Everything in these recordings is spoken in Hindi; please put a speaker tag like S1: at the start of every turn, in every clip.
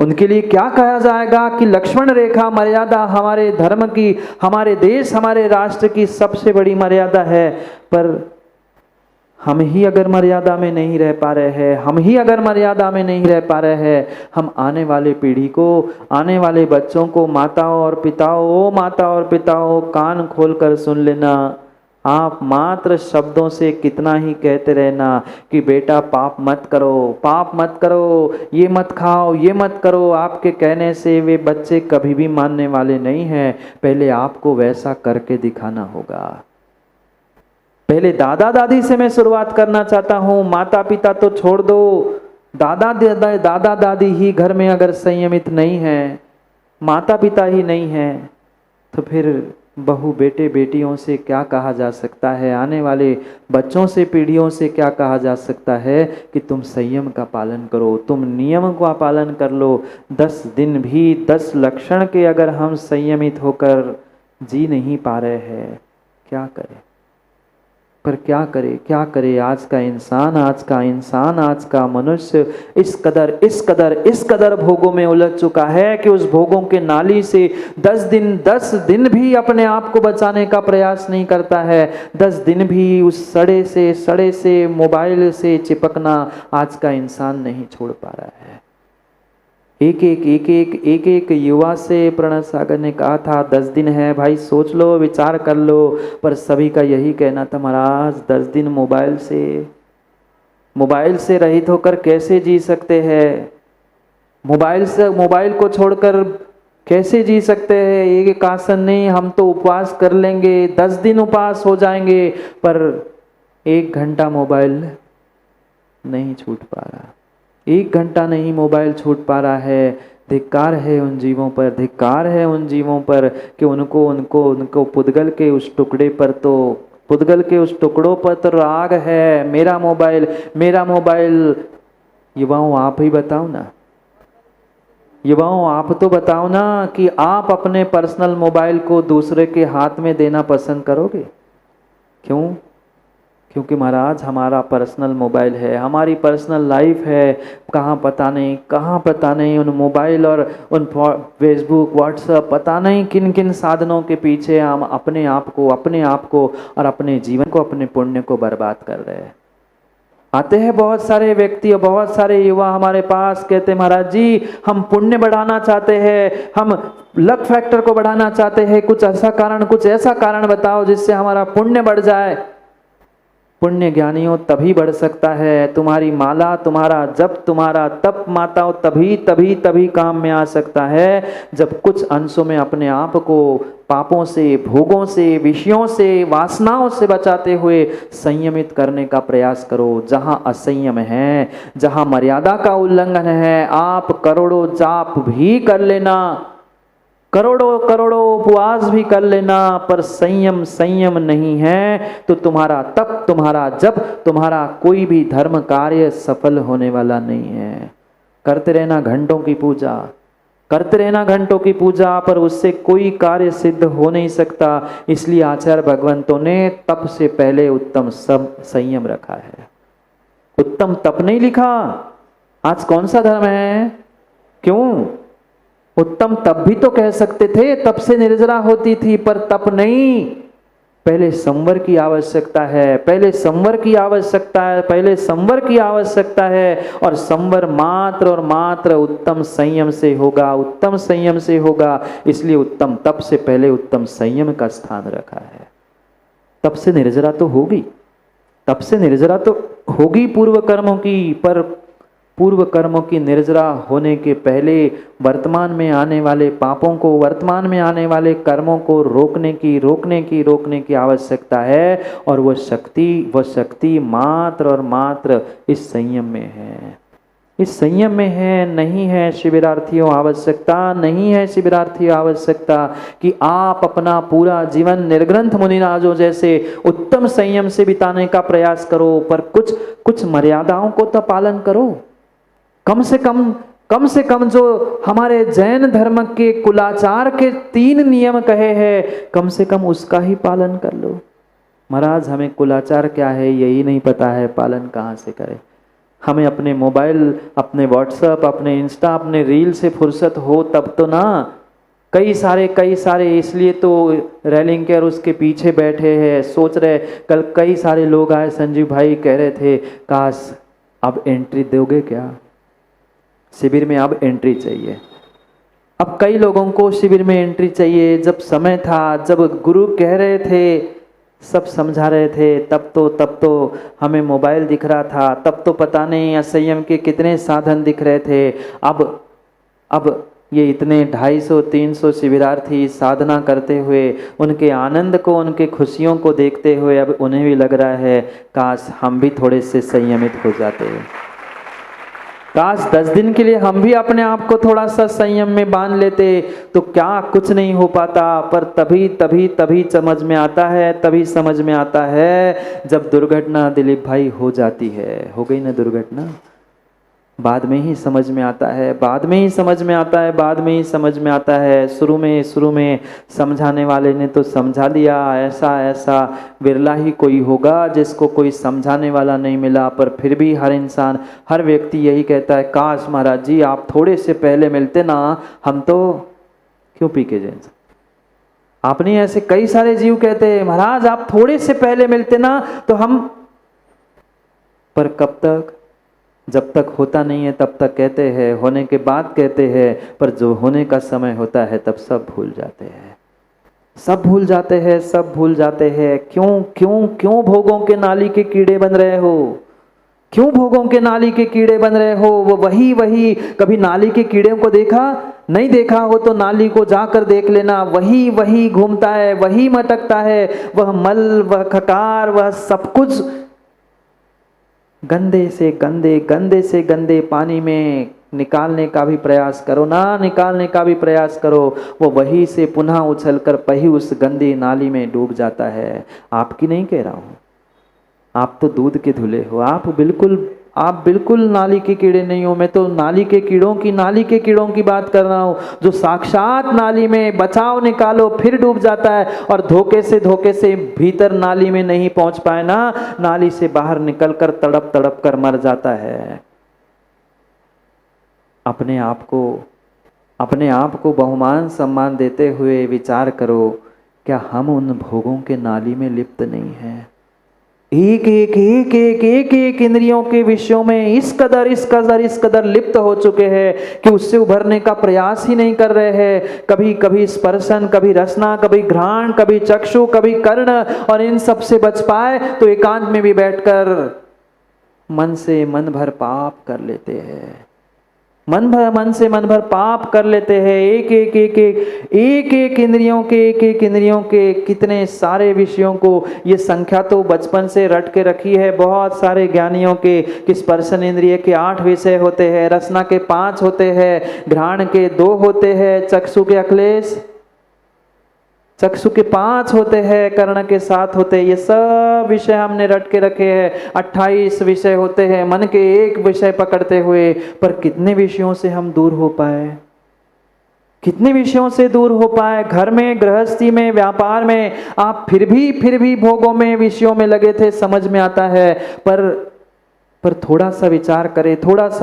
S1: उनके लिए क्या कहा जाएगा कि लक्ष्मण रेखा मर्यादा हमारे धर्म की, हमारे देश, हमारे राष्ट्र की सबसे बड़ी मर्यादा है। पर हम ही अगर मर्यादा में नहीं रह पा रहे हैं, हम ही अगर मर्यादा में नहीं रह पा रहे हैं, हम आने वाले पीढ़ी को, आने वाले बच्चों को, माताओं और पिताओं, ओ माता और पिताओं, कान खोल कर सुन लेना। आप मात्र शब्दों से कितना ही कहते रहना कि बेटा पाप मत करो, पाप मत करो, ये मत खाओ, ये मत करो, आपके कहने से वे बच्चे कभी भी मानने वाले नहीं हैं। पहले आपको वैसा करके दिखाना होगा। पहले दादा दादी से मैं शुरुआत करना चाहता हूं। माता पिता तो छोड़ दो, दादा दादी ही घर में अगर संयमित नहीं है, माता पिता ही नहीं है, तो फिर बहू बेटे बेटियों से क्या कहा जा सकता है? आने वाले बच्चों से, पीढ़ियों से क्या कहा जा सकता है कि तुम संयम का पालन करो, तुम नियम का पालन कर लो। 10 दिन भी 10 लक्षण के अगर हम संयमित होकर जी नहीं पा रहे हैं, क्या करें? पर क्या करे, क्या करे? आज का इंसान, आज का मनुष्य इस कदर भोगों में उलझ चुका है कि उस भोगों के नाली से 10 दिन भी अपने आप को बचाने का प्रयास नहीं करता है। 10 दिन भी उस सड़े से मोबाइल से चिपकना आज का इंसान नहीं छोड़ पा रहा है। एक युवा से प्रणव सागर ने कहा था 10 दिन है भाई, सोच लो, विचार कर लो। पर सभी का यही कहना था, महाराज 10 दिन मोबाइल से रहित होकर कैसे जी सकते हैं? मोबाइल को छोड़कर कैसे जी सकते हैं? एक आसन नहीं, हम तो उपवास कर लेंगे, 10 दिन उपवास हो जाएंगे, पर 1 घंटा मोबाइल नहीं छूट पा रहा। 1 घंटा नहीं मोबाइल छूट पा रहा है। धिक्कार है उन जीवों पर, धिक्कार है उन जीवों पर कि उनको पुद्गल के उस टुकड़ों पर तो राग है। मेरा मोबाइल। युवाओं आप ही बताओ ना, युवाओं आप तो बताओ ना कि आप अपने पर्सनल मोबाइल को दूसरे के हाथ में देना पसंद करोगे? क्यों? क्योंकि महाराज हमारा पर्सनल मोबाइल है, हमारी पर्सनल लाइफ है। कहाँ पता नहीं उन मोबाइल और उन फेसबुक, व्हाट्सएप, पता नहीं किन किन साधनों के पीछे हम अपने आप को और अपने जीवन को, अपने पुण्य को बर्बाद कर रहे हैं। आते हैं बहुत सारे व्यक्ति और बहुत सारे युवा हमारे पास, कहते हैं महाराज जी हम पुण्य बढ़ाना चाहते हैं, हम लक फैक्टर को बढ़ाना चाहते हैं, कुछ ऐसा कारण बताओ जिससे हमारा पुण्य बढ़ जाए। पुण्य ज्ञानियों तभी बढ़ सकता है, तुम्हारी माला, तुम्हारा जप, तुम्हारा तप माताओं तभी काम में आ सकता है, जब कुछ अंशों में अपने आप को पापों से, भोगों से, विषयों से, वासनाओं से बचाते हुए संयमित करने का प्रयास करो। जहां असंयम है, जहां मर्यादा का उल्लंघन है, आप करोड़ों जाप भी कर लेना, करोड़ों उपवास भी कर लेना, पर संयम नहीं है तो तुम्हारा तप, तुम्हारा जप, तुम्हारा कोई भी धर्म कार्य सफल होने वाला नहीं है। करते रहना घंटों की पूजा, पर उससे कोई कार्य सिद्ध हो नहीं सकता। इसलिए आचार्य भगवंतों ने तप से पहले उत्तम संयम रखा है। उत्तम तप नहीं लिखा। आज कौन सा धर्म है? क्यों? उत्तम तप भी तो कह सकते थे, तप से निर्जरा होती थी, पर तप नहीं। पहले संवर की आवश्यकता है, और संवर मात्र और मात्र उत्तम संयम से होगा। इसलिए उत्तम तप से पहले उत्तम संयम का स्थान रखा है। तप से निर्जरा तो होगी पूर्व कर्मों की, पर पूर्व कर्मों की निर्जरा होने के पहले वर्तमान में आने वाले पापों को, वर्तमान में आने वाले कर्मों को रोकने की आवश्यकता है। और वह शक्ति मात्र और मात्र इस संयम में है। नहीं है शिविरार्थियों आवश्यकता कि आप अपना पूरा जीवन निर्ग्रंथ मुनिराजों जैसे उत्तम संयम से बिताने का प्रयास करो, पर कुछ मर्यादाओं को तो पालन करो। कम से कम जो हमारे जैन धर्म के कुलाचार के 3 नियम कहे हैं, कम से कम उसका ही पालन कर लो। महाराज हमें कुलाचार क्या है यही नहीं पता है, पालन कहाँ से करें? हमें अपने मोबाइल, अपने व्हाट्सएप, अपने इंस्टा, अपने रील से फुर्सत हो तब तो ना। कई सारे इसलिए तो रेलिंग के और उसके पीछे बैठे हैं, सोच रहे। कल कई सारे लोग आए, संजीव भाई कह रहे थे काश अब एंट्री दोगे क्या शिविर में, अब एंट्री चाहिए। अब कई लोगों को शिविर में एंट्री चाहिए। जब समय था, जब गुरु कह रहे थे, सब समझा रहे थे, तब तो हमें मोबाइल दिख रहा था, तब तो पता नहीं असंयम के कितने साधन दिख रहे थे। अब ये इतने 250-300 शिविरार्थी साधना करते हुए, उनके आनंद को, उनके खुशियों को देखते हुए अब उन्हें भी लग रहा है काश हम भी थोड़े से संयमित हो जाते। काश 10 दिन के लिए हम भी अपने आप को थोड़ा सा संयम में बांध लेते तो क्या कुछ नहीं हो पाता। पर तभी समझ में आता है, तभी समझ में आता है जब दुर्घटना दिलीप भाई हो जाती है। हो गई ना दुर्घटना, बाद में ही समझ में आता है, बाद में ही समझ में आता है, बाद में ही समझ में आता है। शुरू में समझाने वाले ने तो समझा दिया, ऐसा बिरला ही कोई होगा जिसको कोई समझाने वाला नहीं मिला। पर फिर भी हर इंसान, हर व्यक्ति यही कहता है काश महाराज जी आप थोड़े से पहले मिलते ना, हम तो क्यों पी के जाए। आपने ऐसे कई सारे जीव कहते हैं महाराज आप थोड़े से पहले मिलते ना तो हम, पर कब तक, जब तक होता नहीं है तब तक कहते हैं, होने के बाद कहते हैं, पर जो होने का समय होता है तब सब भूल जाते हैं, सब भूल जाते हैं, सब भूल जाते हैं। क्यों भोगों के नाली के कीड़े बन रहे हो? क्यों भोगों के नाली के कीड़े बन रहे हो? वो वही कभी नाली के कीड़े को देखा? नहीं देखा हो तो नाली को जाकर देख लेना, वही घूमता है, वही मटकता है, वह मल, वह खकार, वह सब कुछ गंदे से गंदे पानी में निकालने का भी प्रयास करो ना, निकालने का भी प्रयास करो, वो वही से पुनः उछलकर वही उस गंदी नाली में डूब जाता है। आपकी नहीं कह रहा हूं, आप तो दूध के धुले हो, आप बिल्कुल नाली के कीड़े नहीं हो। मैं तो नाली के कीड़ों की बात कर रहा हूँ, जो साक्षात नाली में बचाओ निकालो फिर डूब जाता है, और धोखे से भीतर नाली में नहीं पहुंच पाए ना, नाली से बाहर निकलकर तड़प कर मर जाता है। अपने आप को बहुमान सम्मान देते हुए विचार करो, क्या हम उन भोगों के नाली में लिप्त नहीं हैं? एक इंद्रियों के विषयों में इस कदर लिप्त हो चुके हैं कि उससे उभरने का प्रयास ही नहीं कर रहे हैं। कभी स्पर्शन, कभी रसना, कभी घ्राण, कभी चक्षु, कभी कर्ण, और इन सब से बच पाए तो एकांत में भी बैठकर मन से मन भर पाप कर लेते हैं, मन से मन भर पाप कर लेते हैं। एक इंद्रियों के कितने सारे विषयों को, ये संख्या तो बचपन से रट के रखी है बहुत सारे ज्ञानियों के, कि स्पर्शन इंद्रिय के 8 विषय होते हैं, रसना के 5 होते हैं, घ्राण के 2 होते हैं, चक्षु के 5 होते हैं, कर्ण के 7 होते हैं। ये सब विषय हमने रट के रखे हैं। 28 विषय होते हैं मन के एक विषय पकड़ते हुए। पर कितने विषयों से हम दूर हो पाए, कितने विषयों से दूर हो पाए। घर में, गृहस्थी में, व्यापार में आप फिर भी भोगों में, विषयों में लगे थे, समझ में आता है। पर थोड़ा सा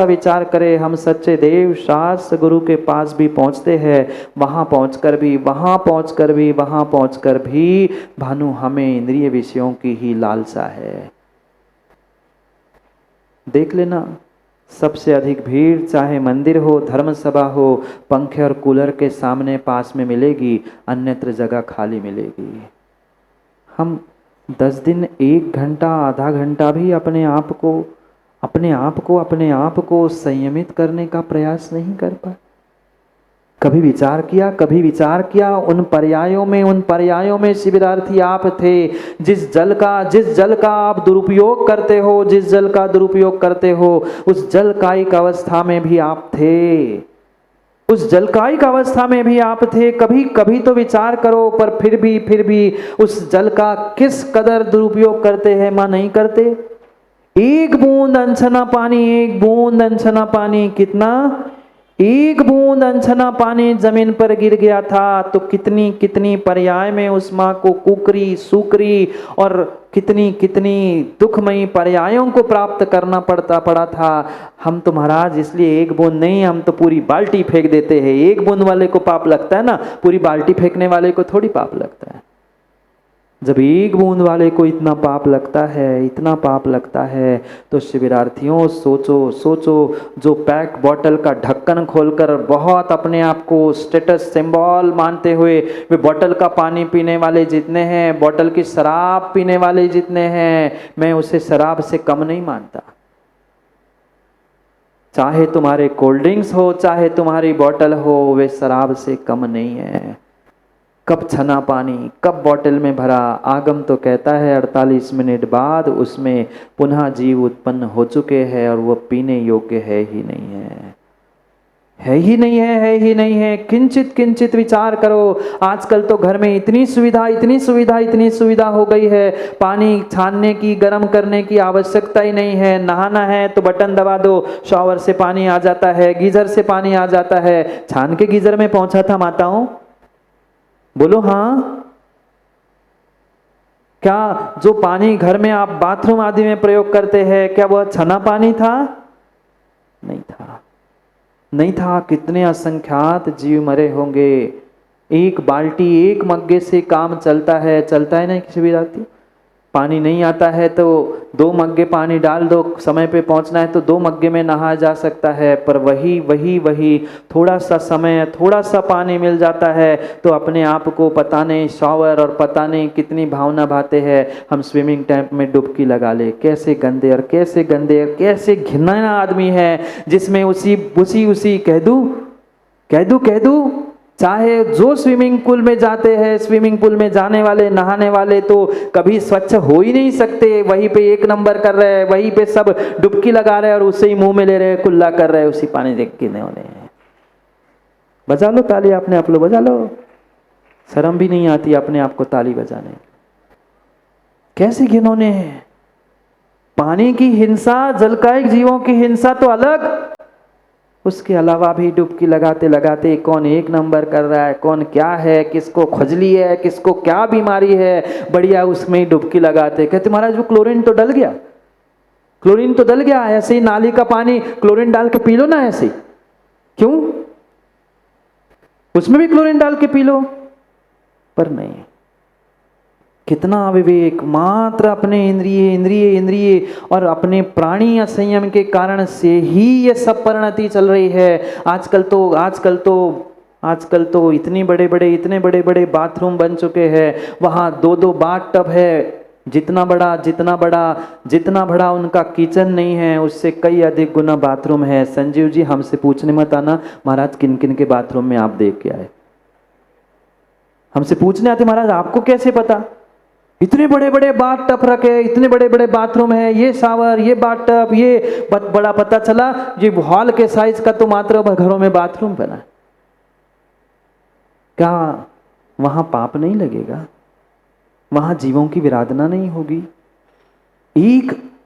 S1: विचार करें, हम सच्चे देव शास्त्र गुरु के पास भी पहुंचते हैं, वहां पहुंचकर भी भानु हमें इंद्रिय विषयों की ही लालसा है। देख लेना, सबसे अधिक भीड़ चाहे मंदिर हो, धर्म सभा हो, पंखे और कूलर के सामने पास में मिलेगी, अन्यत्र जगह खाली मिलेगी। हम 10 दिन 1 घंटा, आधा घंटा भी अपने आप को संयमित करने का प्रयास नहीं कर पाए। कभी विचार किया उन पर्यायों में शिविरार्थी आप थे, जिस जल का आप दुरुपयोग करते हो, उस जलकायिक अवस्था में भी आप थे। कभी तो विचार करो, पर फिर भी उस जल का किस कदर दुरुपयोग करते हैं, मां नहीं करते। एक बूंद अनछना पानी कितना, एक बूंद अनछना पानी जमीन पर गिर गया था तो कितनी कितनी पर्याय में उस माँ को कुकरी सूकरी और कितनी कितनी दुखमयी पर्यायों को प्राप्त करना पड़ा था। हम तो महाराज इसलिए एक बूंद नहीं, हम तो पूरी बाल्टी फेंक देते हैं। एक बूंद वाले को पाप लगता है ना, पूरी बाल्टी फेंकने वाले को थोड़ी पाप लगता है। जब एक बूंद वाले को इतना पाप लगता है, इतना पाप लगता है, तो शिविरार्थियों सोचो सोचो, जो पैक बॉटल का ढक्कन खोलकर बहुत अपने आप को स्टेटस सिंबल मानते हुए वे बॉटल का पानी पीने वाले जितने हैं, बॉटल की शराब पीने वाले जितने हैं, मैं उसे शराब से कम नहीं मानता। चाहे तुम्हारे कोल्ड ड्रिंक्स हो, चाहे तुम्हारी बॉटल हो, वे शराब से कम नहीं है। कब छना पानी, कब बॉटल में भरा, आगम तो कहता है 48 मिनट बाद उसमें पुनः जीव उत्पन्न हो चुके हैं और वह पीने योग्य है ही नहीं है, है ही नहीं है, है ही नहीं है। किंचित किंचित विचार करो। आजकल तो घर में इतनी सुविधा इतनी सुविधा इतनी सुविधा हो गई है, पानी छानने की, गर्म करने की आवश्यकता ही नहीं है। नहाना है तो बटन दबा दो, शॉवर से पानी आ जाता है, गीजर से पानी आ जाता है। छान के गीजर में पहुंचा था माताओं? बोलो हाँ। क्या जो पानी घर में आप बाथरूम आदि में प्रयोग करते हैं, क्या वह छना पानी था? नहीं था, नहीं था। कितने असंख्यात जीव मरे होंगे। एक बाल्टी एक मग्गे से काम चलता है ना किसी भी राती? पानी नहीं आता है तो 2 मग्गे पानी डाल दो, समय पे पहुंचना है तो 2 मग्गे में नहा जा सकता है। पर वही थोड़ा सा समय, थोड़ा सा पानी मिल जाता है तो अपने आप को पता नहीं शॉवर और पता नहीं कितनी भावना भाते हैं हम स्विमिंग टैंक में डुबकी लगा ले। कैसे गंदे और कैसे गंदे और कैसे घिनौना आदमी है, जिसमें उसी कह दूं चाहे जो स्विमिंग पूल में जाते हैं, स्विमिंग पूल में जाने वाले, नहाने वाले तो कभी स्वच्छ हो ही नहीं सकते। वहीं पे 1 नंबर कर रहे हैं, वहीं पे सब डुबकी लगा रहे हैं और उसे ही मुंह में ले रहे हैं, कुल्ला कर रहे हैं उसी पानी देख के होने। बजा लो ताली, अपने आप लो बजा लो। शर्म भी नहीं आती अपने आप को ताली बजाने। कैसे घिनौने हैं। पानी की हिंसा, जलकायिक जीवों की हिंसा तो अलग, उसके अलावा भी डुबकी लगाते लगाते कौन 1 नंबर कर रहा है, कौन क्या है, किसको खुजली है, किसको क्या बीमारी है, बढ़िया उसमें ही डुबकी लगाते। कहते महाराज वो क्लोरीन तो डल गया, क्लोरीन तो डल गया, ऐसे ही नाली का पानी क्लोरीन डाल के पी लो ना ऐसे। क्यों? उसमें भी क्लोरीन डाल के पी लो। पर नहीं, कितना अविवेक। मात्र अपने इंद्रिय और अपने प्राणी असंयम के कारण से ही ये सब परिणति चल रही है। आजकल तो इतने बड़े बड़े बाथरूम बन चुके हैं, वहां 2-2 बाथ टब है। जितना बड़ा उनका किचन नहीं है, उससे कई अधिक गुना बाथरूम है। संजीव जी हमसे पूछने मत आना महाराज किन किन के बाथरूम में आप देख के आए। हमसे पूछने आते महाराज आपको कैसे पता? इतने बड़े बड़े बाथ टब रखे, इतने बड़े बड़े बाथरूम है, ये शावर, ये बाथ टब, ये बड़ा पता चला ये हॉल के साइज का तो मात्र घरों में बाथरूम बना। क्या वहां पाप नहीं लगेगा? वहां जीवों की विराधना नहीं होगी?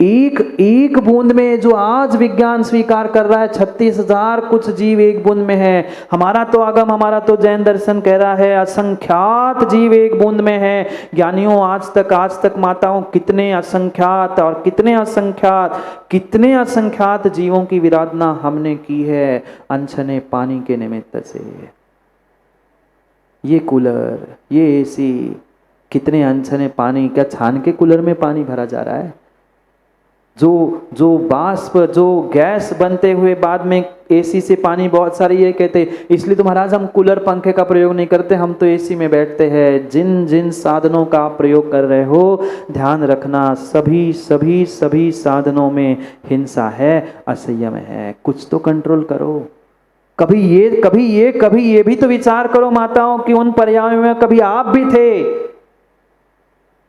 S1: एक बूंद में जो आज विज्ञान स्वीकार कर रहा है 36,000 कुछ जीव एक बूंद में है। हमारा तो आगम, हमारा तो जैन दर्शन कह रहा है असंख्यात जीव एक बूंद में है। ज्ञानियों आज तक माताओं कितने असंख्यात जीवों की विराधना हमने की है अनछने पानी के निमित्त से। ये कूलर, ये एसी, कितने अनछने पानी, क्या छान के कूलर में पानी भरा जा रहा है? जो बाष्प, जो गैस बनते हुए बाद में एसी से पानी बहुत सारी ये कहते, इसलिए तो महाराज हम कूलर पंखे का प्रयोग नहीं करते, हम तो एसी में बैठते हैं। जिन साधनों का आप प्रयोग कर रहे हो ध्यान रखना, सभी साधनों में हिंसा है, असंयम है। कुछ तो कंट्रोल करो। कभी ये भी तो विचार करो माताओं कि उन पर्यायों में कभी आप भी थे।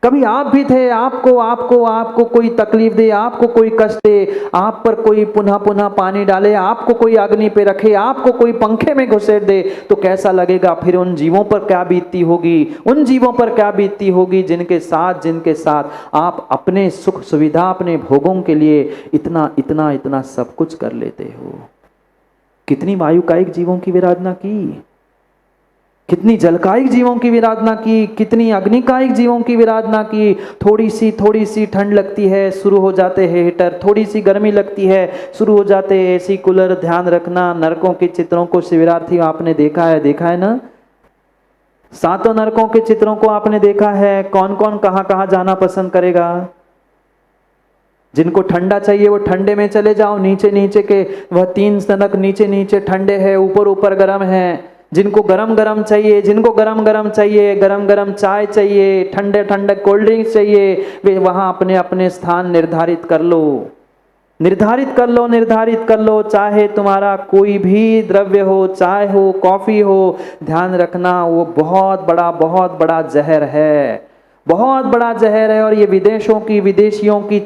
S1: आपको कोई तकलीफ दे, आपको कोई कष्ट दे, आप पर कोई पुनः पानी डाले, आपको कोई अग्नि पे रखे, आपको कोई पंखे में घुसेड़ दे, तो कैसा लगेगा? फिर उन जीवों पर क्या बीतती होगी जिनके साथ आप अपने सुख सुविधा, अपने भोगों के लिए इतना सब कुछ कर लेते हो। कितनी वायुकायिक जीवों की विराधना की, कितनी जलकायिक जीवों की विराधना की, कितनी अग्निकायिक जीवों की विराधना की। थोड़ी सी ठंड लगती है, शुरू हो जाते हैं हीटर, थोड़ी सी गर्मी लगती है, शुरू हो जाते हैं एसी कूलर। ध्यान रखना, नरकों के चित्रों को शिविरार्थी आपने देखा है ना? सातों नरकों के चित्रों को आपने देखा है। कौन कौन कहां कहां जाना पसंद करेगा? जिनको ठंडा चाहिए वो ठंडे में चले जाओ, नीचे नीचे के वह 3 नरक नीचे नीचे ठंडे है, ऊपर ऊपर गर्म है। जिनको गरम गरम चाहिए, गरम गरम चाय चाहिए, ठंडे ठंडे कोल्ड ड्रिंक्स चाहिए, वे वहां अपने अपने स्थान निर्धारित कर लो, निर्धारित कर लो। चाहे तुम्हारा कोई भी द्रव्य हो, चाय हो, कॉफी हो, ध्यान रखना वो बहुत बड़ा जहर है, बहुत बड़ा जहर है। और ये विदेशियों की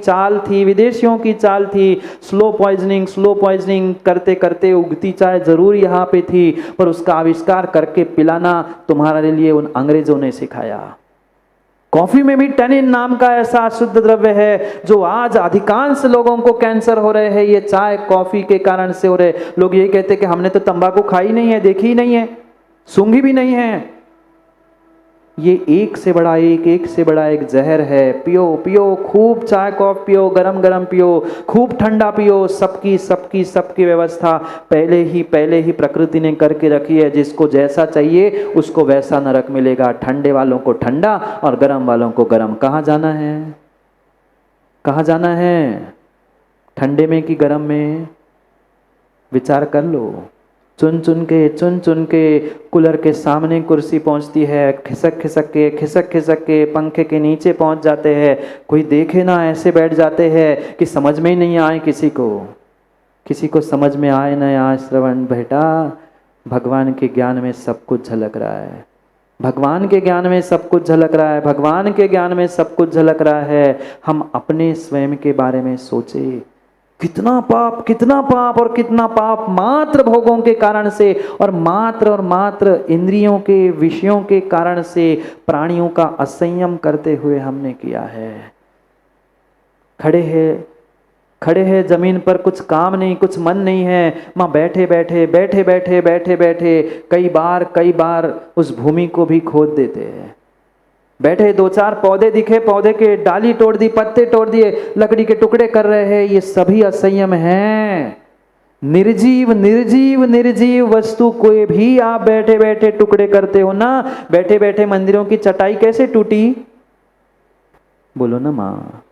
S1: चाल थी। स्लो पॉइजनिंग करते करते उगती चाय जरूर यहाँ पे थी, पर उसका आविष्कार करके पिलाना तुम्हारे लिए उन अंग्रेजों ने सिखाया। कॉफी में भी टेनिन नाम का ऐसा अशुद्ध द्रव्य है जो आज अधिकांश लोगों को कैंसर हो रहे हैं, ये चाय कॉफी के कारण से हो रहे। लोग ये कहते हैं कि हमने तो तंबाकू खाई नहीं है, देखी नहीं है, सूंघी भी नहीं है। ये एक से बड़ा एक जहर है। पियो, खूब चाय कॉफी पियो, गरम गरम पियो, खूब ठंडा पियो। सबकी व्यवस्था पहले ही प्रकृति ने करके रखी है। जिसको जैसा चाहिए उसको वैसा नरक मिलेगा। ठंडे वालों को ठंडा और गरम वालों को गरम। कहाँ जाना है? ठंडे में कि गरम में? विचार कर लो। चुन चुन के कूलर के सामने कुर्सी पहुंचती है, खिसक के पंखे के नीचे पहुंच जाते हैं। कोई देखे ना, ऐसे बैठ जाते हैं कि समझ में ही नहीं आए किसी को समझ में आए न आए। श्रवण बेटा, भगवान के ज्ञान में सब कुछ झलक रहा है, भगवान के ज्ञान में सब कुछ झलक रहा है। हम अपने स्वयं के बारे में सोचे, कितना पाप और कितना पाप मात्र भोगों के कारण से और मात्र इंद्रियों के विषयों के कारण से प्राणियों का असंयम करते हुए हमने किया है। खड़े हैं जमीन पर, कुछ काम नहीं, कुछ मन नहीं है। माँ बैठे बैठे कई बार उस भूमि को भी खोद देते हैं। बैठे 2-4 पौधे दिखे, पौधे के डाली तोड़ दी, पत्ते तोड़ दिए, लकड़ी के टुकड़े कर रहे हैं। ये सभी असंयम हैं। निर्जीव वस्तु कोई भी आप बैठे बैठे टुकड़े करते हो ना। बैठे बैठे मंदिरों की चटाई कैसे टूटी? बोलो ना माँ।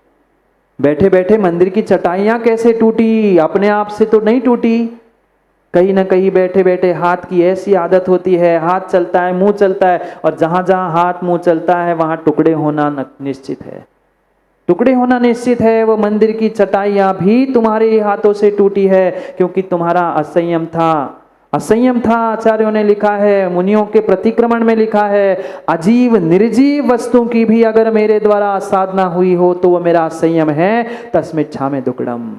S1: बैठे बैठे मंदिर की चटाइयां कैसे टूटी? अपने आप से तो नहीं टूटी। कहीं ना कहीं बैठे बैठे हाथ की ऐसी आदत होती है, हाथ चलता है, मुंह चलता है, और जहां जहां हाथ मुंह चलता है वहां टुकड़े होना निश्चित है। वो मंदिर की चटाइयां भी तुम्हारे हाथों से टूटी है क्योंकि तुम्हारा असंयम था। आचार्यों ने लिखा है, मुनियों के प्रतिक्रमण में लिखा है, अजीव निर्जीव वस्तु की भी अगर मेरे द्वारा साधना हुई हो तो वो मेरा संयम है। तस्मिच्छामि दुक्कडम।